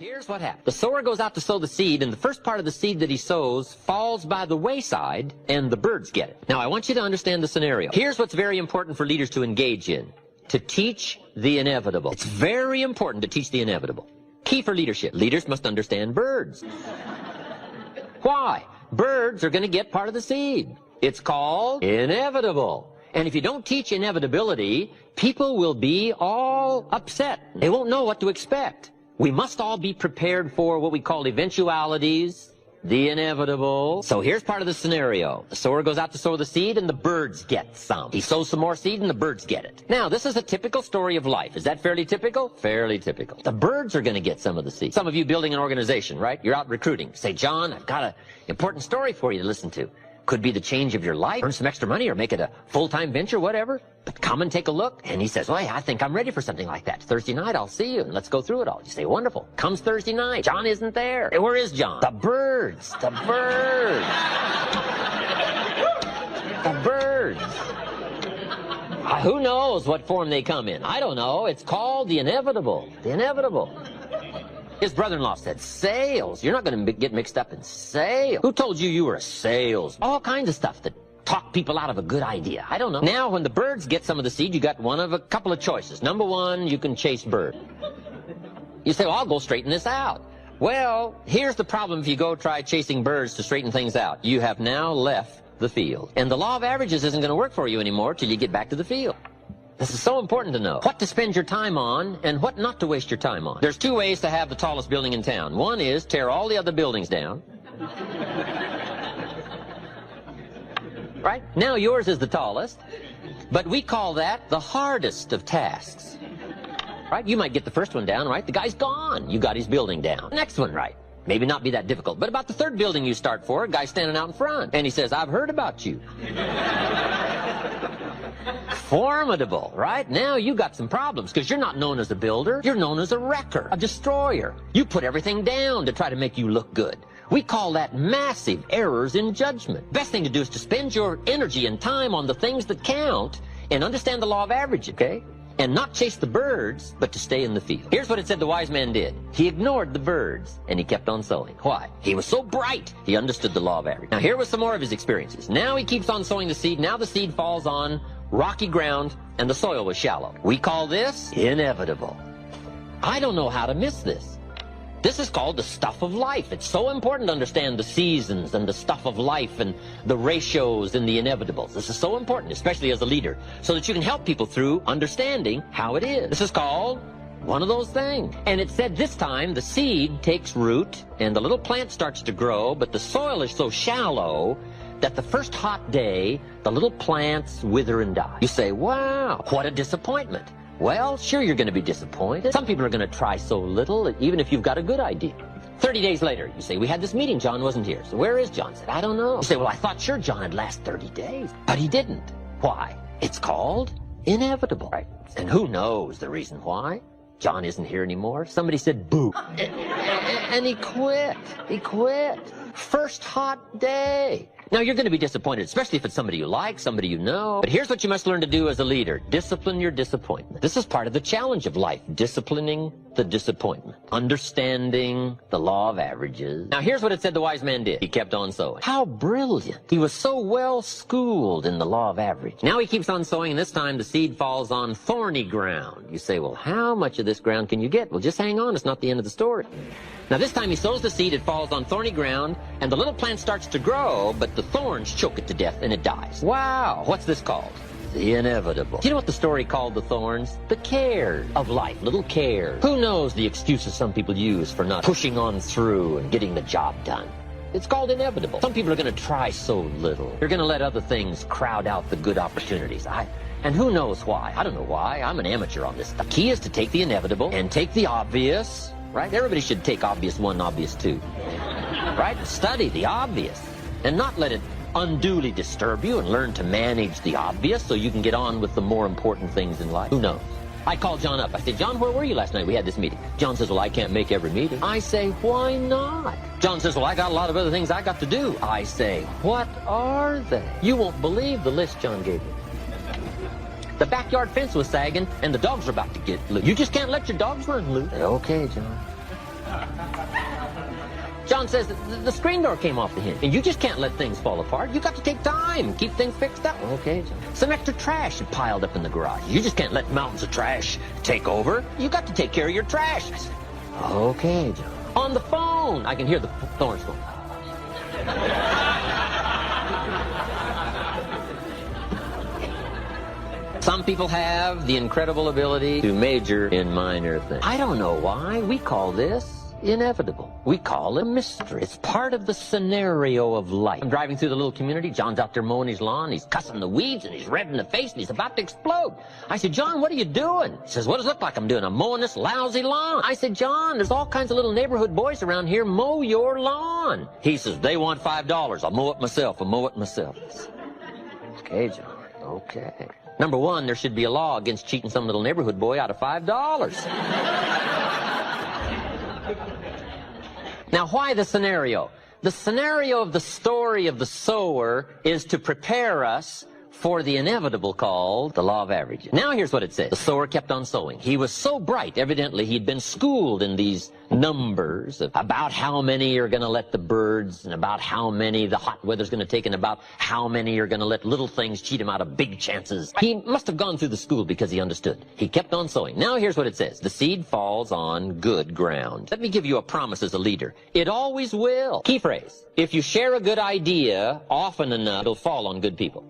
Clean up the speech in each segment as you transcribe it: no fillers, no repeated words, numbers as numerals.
Here's what happens. The sower goes out to sow the seed, and the first part of the seed that he sows falls by the wayside, and the birds get it. Now, I want you to understand the scenario. Here's what's very important for leaders to engage in. To teach the inevitable. It's very important to teach the inevitable. Key for leadership. Leaders must understand birds. Why? Birds are going to get part of the seed. It's called inevitable. And if you don't teach inevitability, people will be all upset. They won't know what to expect. We must all be prepared for what we call eventualities, the inevitable. So here's part of the scenario. The sower goes out to sow the seed, and the birds get some. He sows some more seed, and the birds get it. Now, this is a typical story of life. Is that fairly typical? Fairly typical. The birds are going to get some of the seed. Some of you building an organization, right? You're out recruiting. Say, John, I've got an important story for you to listen to. Could be the change of your life, earn some extra money, or make it a full-time venture, whatever. But come and take a look. And he says, well, I think I'm ready for something like that. Thursday night, I'll see you, and let's go through it all. You say, wonderful. Comes Thursday night. John isn't there. Hey, where is John? The birds. The birds. The birds. Who knows what form they come in? I don't know. It's called the inevitable. The inevitable. His brother-in-law said, sales? You're not going to get mixed up in sales. Who told you you were a sales? All kinds of stuff that talk people out of a good idea. I don't know. Now, when the birds get some of the seed, you got one of a couple of choices. Number one, you can chase bird. You say, well, I'll go straighten this out. Well, here's the problem if you go try chasing birds to straighten things out. You have now left the field. And the law of averages isn't going to work for you anymore till you get back to the field. This is so important to know. What to spend your time on and what not to waste your time on. There's two ways to have the tallest building in town. One is tear all the other buildings down. Right? Now yours is the tallest, but we call that the hardest of tasks. Right? You might get the first one down, right? The guy's gone. You got his building down. Next one, right? Maybe not be that difficult, but about the third building you start for, a guy's standing out in front, and he says, I've heard about you. Formidable, right? Now you got some problems because you're not known as a builder. You're known as a wrecker, a destroyer. You put everything down to try to make you look good. We call that massive errors in judgment. Best thing to do is to spend your energy and time on the things that count and understand the law of average, okay? And not chase the birds, but to stay in the field. Here's what it said the wise man did. He ignored the birds, and he kept on sowing. Why? He was so bright, he understood the law of average. Now, here was some more of his experiences. Now he keeps on sowing the seed. Now the seed falls on rocky ground, and the soil was shallow. We call this inevitable. I don't know how to miss this. This is called the stuff of life. It's so important to understand the seasons and the stuff of life and the ratios and the inevitables. This is so important, especially as a leader, so that you can help people through understanding how it is. This is called one of those things. And it said this time the seed takes root and the little plant starts to grow, but the soil is so shallow that the first hot day, the little plants wither and die. You say, wow, what a disappointment. Well, sure, you're going to be disappointed. Some people are going to try so little, even if you've got a good idea. 30 days later, you say, we had this meeting, John wasn't here. So where is John? I said, I don't know. You say, well, I thought sure John had last 30 days. But he didn't. Why? It's called inevitable. Right? And who knows the reason why? John isn't here anymore. Somebody said, boo. And he quit. He quit. First hot day. Now, you're going to be disappointed, especially if it's somebody you like, somebody you know. But here's what you must learn to do as a leader. Discipline your disappointment. This is part of the challenge of life, disciplining the disappointment, understanding the law of averages. Now, here's what it said the wise man did. He kept on sowing. How brilliant. He was so well schooled in the law of average. Now he keeps on sowing, and this time the seed falls on thorny ground. You say, well, how much of this ground can you get? Well, just hang on. It's not the end of the story. Now, this time he sows the seed, it falls on thorny ground, and the little plant starts to grow, but the thorns choke it to death, and it dies. Wow! What's this called? The inevitable. Do you know what the story called the thorns? The cares of life, little cares. Who knows the excuses some people use for not pushing on through and getting the job done? It's called inevitable. Some people are going to try so little. They're going to let other things crowd out the good opportunities. And who knows why? I don't know why. I'm an amateur on this stuff. The key is to take the inevitable and take the obvious. Right? Everybody should take obvious one, obvious two. Right? Study the obvious and not let it unduly disturb you, and learn to manage the obvious so you can get on with the more important things in life. Who knows? I called John up. I said, John, where were you last night? We had this meeting. John says, well, I can't make every meeting. I say, why not? John says, well, I got a lot of other things I got to do. I say, what are they? You won't believe the list John gave me. The backyard fence was sagging, and the dogs were about to get loose. You just can't let your dogs run loose. I said, okay, John. John says the screen door came off the hinge, and you just can't let things fall apart. You got to take time and keep things fixed up. Okay, John. Some extra trash had piled up in the garage. You just can't let mountains of trash take over. You got to take care of your trash. I said, okay, John. On the phone, I can hear the thorns going. Some people have the incredible ability to major in minor things. I don't know why. We call this inevitable. We call it a mystery. It's part of the scenario of life. I'm driving through the little community. John's out there mowing his lawn. He's cussing the weeds, and he's red in the face, and he's about to explode. I said, John, what are you doing? He says, what does it look like I'm doing? I'm mowing this lousy lawn. I said, John, there's all kinds of little neighborhood boys around here. Mow your lawn. He says, they want $5. I'll mow it myself. I'll mow it myself. Okay, John. Okay. Number one, there should be a law against cheating some little neighborhood boy out of $5. Now, why the scenario? The scenario of the story of the sower is to prepare us for the inevitable called the law of averages. Now here's what it says. The sower kept on sowing. He was so bright, evidently he'd been schooled in these numbers of about how many are going to let the birds, and about how many the hot weather's going to take, and about how many are going to let little things cheat him out of big chances. He must have gone through the school because he understood. He kept on sowing. Now here's what it says. The seed falls on good ground. Let me give you a promise as a leader. It always will. Key phrase. If you share a good idea often enough, it'll fall on good people.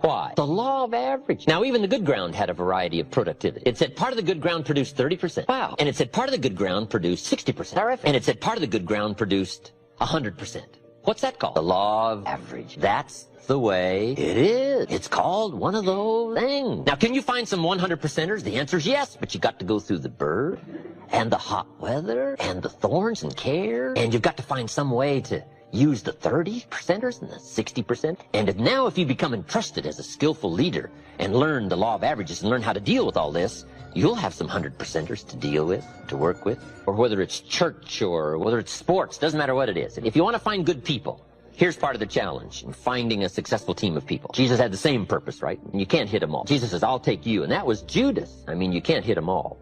Why? The law of average. Now, even the good ground had a variety of productivity. It said part of the good ground produced 30%. Wow. And it said part of the good ground produced 60%. Terrific. And it said part of the good ground produced 100%. What's that called? The law of average. That's the way it is. It's called one of those things. Now, can you find some 100%ers? The answer is yes, but you got to go through the bird and the hot weather and the thorns and care, and you've got to find some way to use the 30%ers and the 60%. And if you become entrusted as a skillful leader and learn the law of averages and learn how to deal with all this, you'll have some 100%ers to deal with, to work with. Or whether it's church or whether it's sports, doesn't matter what it is. If you want to find good people, here's part of the challenge in finding a successful team of people. Jesus had the same purpose, right? And you can't hit them all. Jesus says, I'll take you. And that was Judas. I mean, you can't hit them all.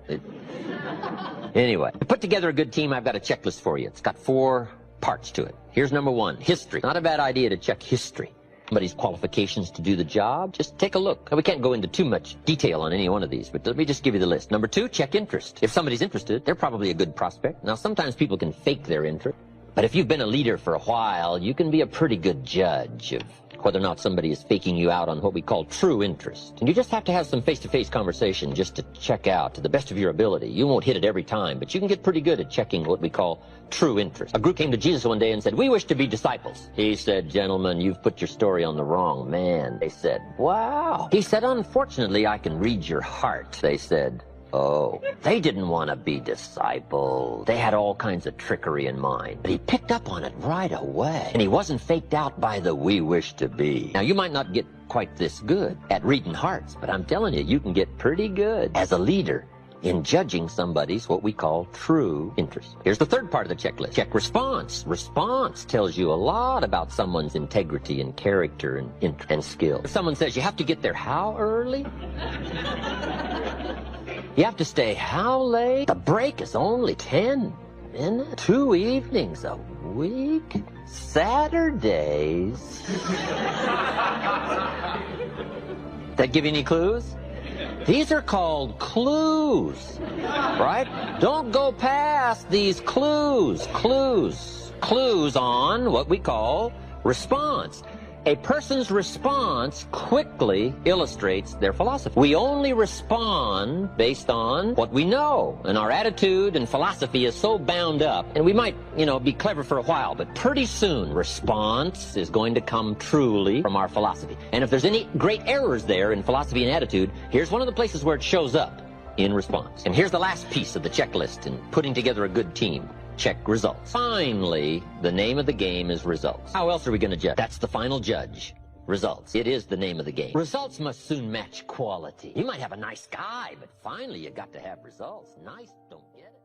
Anyway, to put together a good team, I've got a checklist for you. It's got 4 parts to it. Here's number 1, history. Not a bad idea to check history. Somebody's qualifications to do the job, just take a look. We can't go into too much detail on any one of these, but let me just give you the list. Number 2, check interest. If somebody's interested, they're probably a good prospect. Now, sometimes people can fake their interest, but if you've been a leader for a while, you can be a pretty good judge of whether or not somebody is faking you out on what we call true interest. And you just have to have some face-to-face conversation just to check out to the best of your ability. You won't hit it every time, but you can get pretty good at checking what we call true interest. A group came to Jesus one day and said, we wish to be disciples. He said, gentlemen, you've put your story on the wrong man. They said, wow. He said, unfortunately, I can read your heart. They said, oh, they didn't want to be disciples. They had all kinds of trickery in mind. But he picked up on it right away. And he wasn't faked out by the we wish to be. Now, you might not get quite this good at reading hearts, but I'm telling you, you can get pretty good as a leader in judging somebody's what we call true interest. Here's the 3rd part of the checklist. Check response. Response tells you a lot about someone's integrity and character and skill. If someone says you have to get there how early? You have to stay how late? The break is only 10 minutes. 2 evenings a week? Saturdays? That give you any clues? These are called clues, right? Don't go past these clues. Clues on what we call response. A person's response quickly illustrates their philosophy. We only respond based on what we know, and our attitude and philosophy is so bound up, and we might, be clever for a while, but pretty soon response is going to come truly from our philosophy. And if there's any great errors there in philosophy and attitude, here's one of the places where it shows up in response. And here's the last piece of the checklist in putting together a good team. Check results. Finally, the name of the game is results. How else are we going to judge? That's the final judge. Results. It is the name of the game. Results must soon match quality. You might have a nice guy, but finally you got to have results. Nice don't get it.